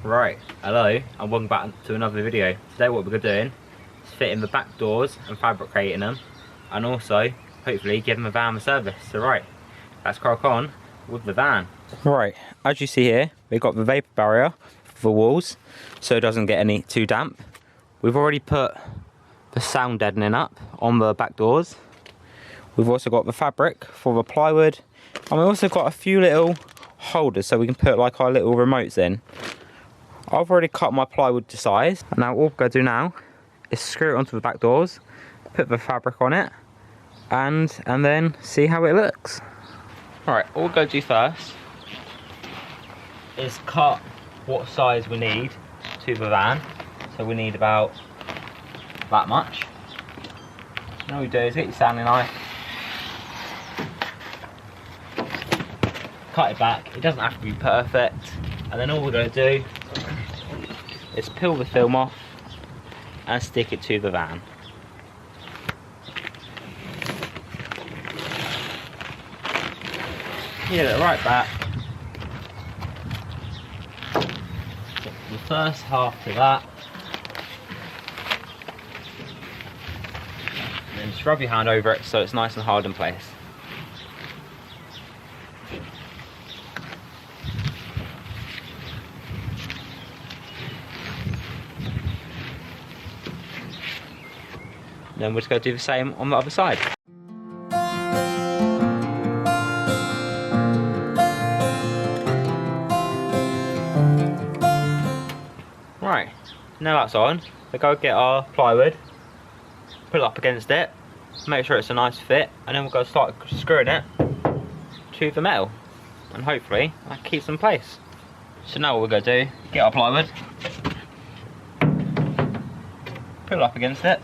Right, hello and welcome back to another video. Today what we're doing is fitting the back doors and fabricating them, and also hopefully giving the van a service. So right, let's crack on with the van. Right, as you see here, we've got the vapour barrier for the walls so it doesn't get any too damp. We've already put the sound deadening up on the back doors. We've also got the fabric for the plywood, and we've also got a few little holders so we can put like our little remotes in. I've already cut my plywood to size, and now all we're going to do now is screw it onto the back doors, put the fabric on it, and then see how it looks. Alright, all we're going to do first is cut what size we need to the van. So we need about that much. So all we do is get your sanding knife, cut it back. It doesn't have to be perfect, and then all we're going to do is peel the film off and stick it to the van. Get it right back. Put the first half to that. And then just rub your hand over it so it's nice and hard in place. Then we're just going to do the same on the other side. Right, now that's on, we go get our plywood, put it up against it, make sure it's a nice fit, and then we'll go start screwing it to the metal, and hopefully that keeps in place. So now what we're going to do, get our plywood, put it up against it,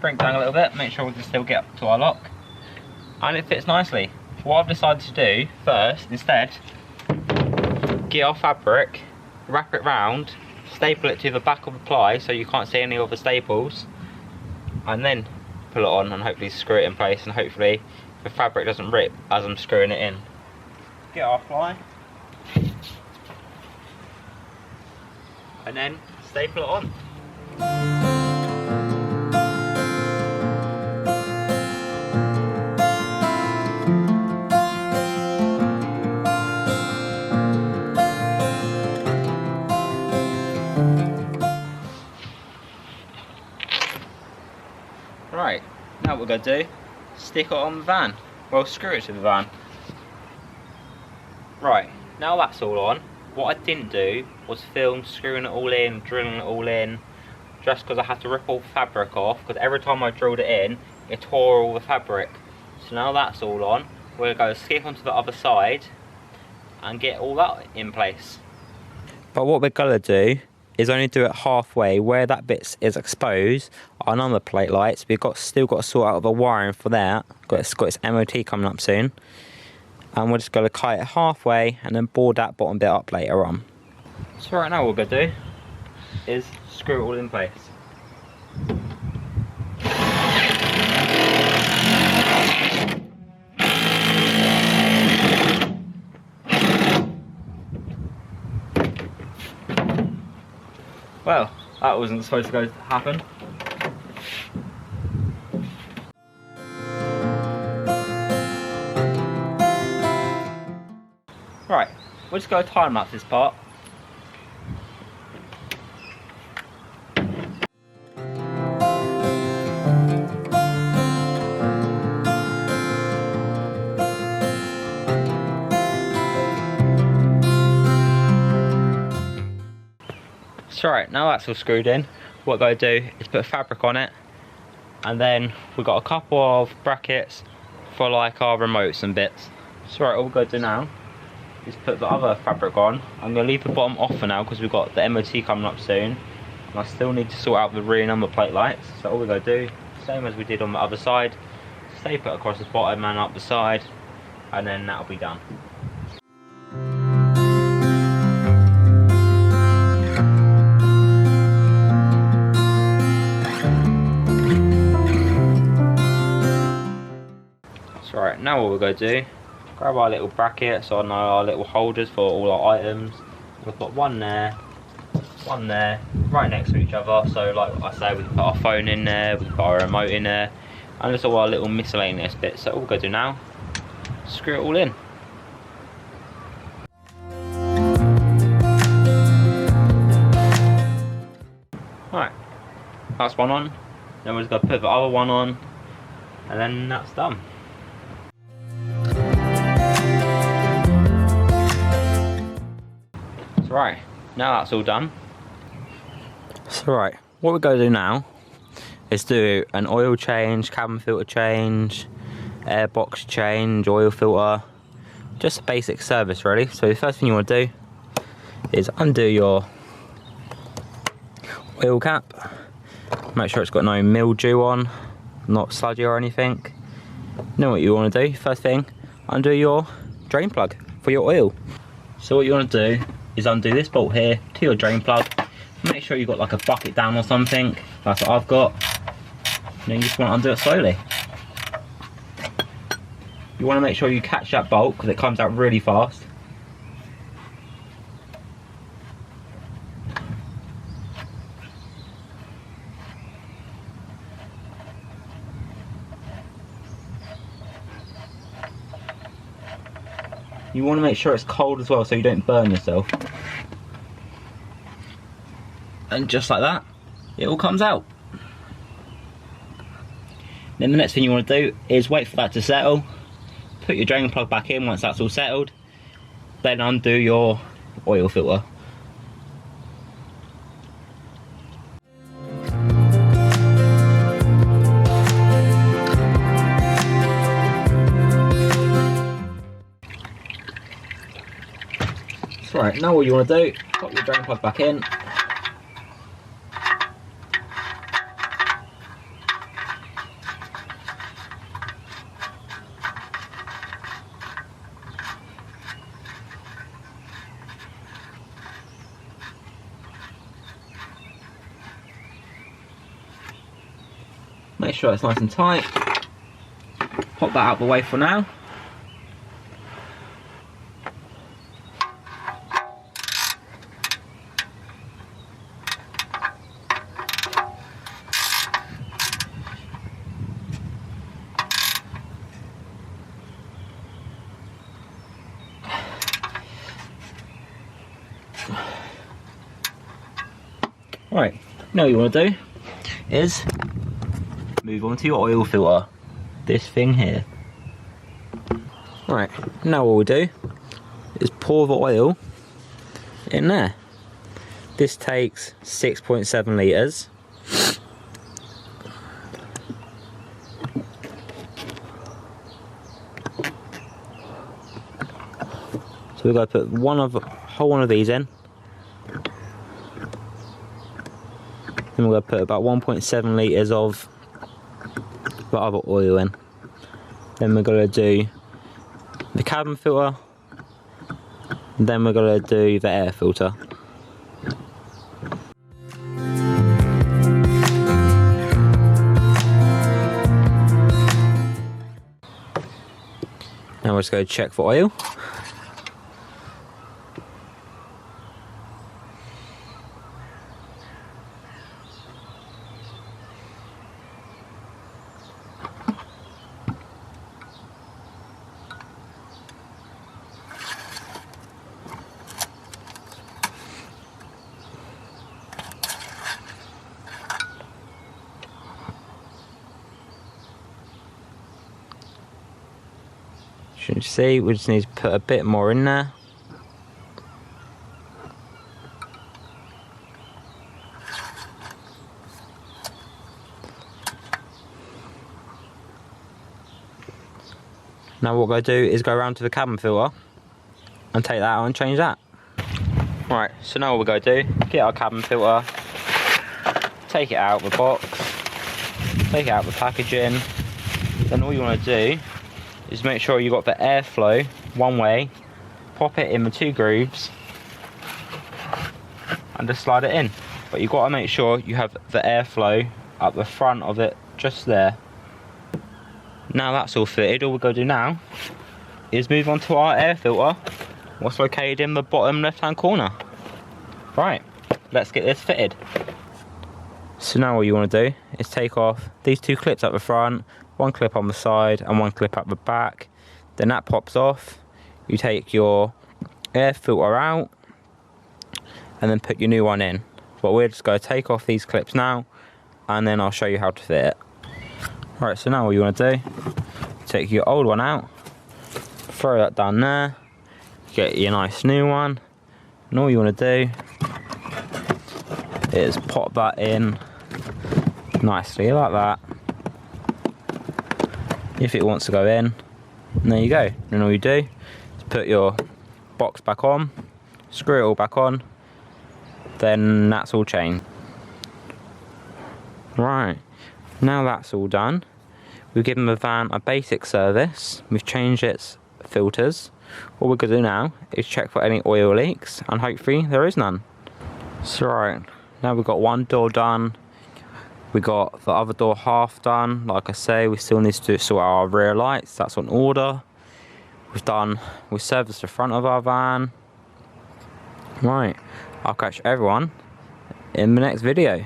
bring it down a little bit, make sure we can still get up to our lock, and it fits nicely. What I've decided to do first, instead, get our fabric, wrap it round, staple it to the back of the ply so you can't see any of the staples, and then pull it on and hopefully screw it in place, and hopefully the fabric doesn't rip as I'm screwing it in. Get our ply and then staple it on. Right, now what we're going to do, stick it on the van, well screw it to the van. Right, now that's all on, what I didn't do was film screwing it all in, drilling it all in, just because I had to rip all the fabric off, because every time I drilled it in, it tore all the fabric. So now that's all on, we're going to skip onto the other side and get all that in place. But what we're going to do is only do it halfway where that bit is exposed on the plate lights. We've still got to sort out the wiring for that. It's got its MOT coming up soon, and we're just going to cut it halfway and then board that bottom bit up later on. So right now what we're going to do is screw it all in place. Well, that wasn't supposed to happen. Right, we're just going to time lapse this part. So right, now that's all screwed in, what I'm going to do is put fabric on it, and then we've got a couple of brackets for like our remotes and bits. So right, all we're going to do now is put the other fabric on. I'm going to leave the bottom off for now because we've got the MOT coming up soon, and I still need to sort out the rear number plate lights. So all we're going to do, same as we did on the other side, staple it across the bottom and up the side, and then that'll be done. So right, now what we're going to do grab our little brackets on our little holders for all our items. We've got one there, right next to each other. So like I say, we can put our phone in there, we can put our remote in there, and just all our little miscellaneous bits. So all we're going to do now, screw it all in. Right, that's one on. Then we're just going to put the other one on, and then that's done. So right, now that's all done. So right, what we're going to do now is do an oil change, cabin filter change, air box change, oil filter, just a basic service really. So the first thing you want to do is undo your oil cap. Make sure it's got no mildew on, not sludgy or anything. Know what you want to do? First thing, undo your drain plug for your oil. So what you want to do is undo this bolt here to your drain plug. Make sure you've got like a bucket down or something. That's what I've got. And then you just want to undo it slowly. You want to make sure you catch that bolt because it comes out really fast. You want to make sure it's cold as well so you don't burn yourself. And just like that, it all comes out. Then the next thing you want to do is wait for that to settle. Put your drain plug back in once that's all settled. Then undo your oil filter. So right, now what you want to do, pop your drain plug back in. Make sure it's nice and tight. Pop that out of the way for now. Right, now what you want to do is move on to your oil filter, this thing here. Right, now what we'll do is pour the oil in there. This takes 6.7 litres. So we're going to put whole one of these in. Then we're going to put about 1.7 litres of the other oil in. Then we're going to do the cabin filter. Then we're going to do the air filter. Now we're just going to check for oil. You see, we just need to put a bit more in there. Now what we're going to do is go around to the cabin filter and take that out and change that. Right, so now what we're going to do, get our cabin filter, take it out of the box, take it out of the packaging, then all you want to do is make sure you've got the airflow one way, pop it in the two grooves and just slide it in. But you've got to make sure you have the airflow up the front of it, just there. Now that's all fitted, all we're going to do now is move on to our air filter, what's located in the bottom left hand corner. Right, let's get this fitted. So now what you want to do is take off these two clips at the front, one clip on the side and one clip at the back. Then that pops off. You take your air filter out and then put your new one in. But we're just going to take off these clips now and then I'll show you how to fit it. Right, so now what you want to do, take your old one out, throw that down there, get your nice new one, and all you want to do is pop that in nicely like that. If it wants to go in, and there you go. And all you do is put your box back on, screw it all back on, then that's all changed. Right, now that's all done, we've given the van a basic service, we've changed its filters. All we're going to do now is check for any oil leaks, and hopefully there is none. So right, now we've got one door done, we got the other door half done. Like I say, we still need to sort out our rear lights, that's on order. We've serviced the front of our van. Right, I'll catch everyone in the next video.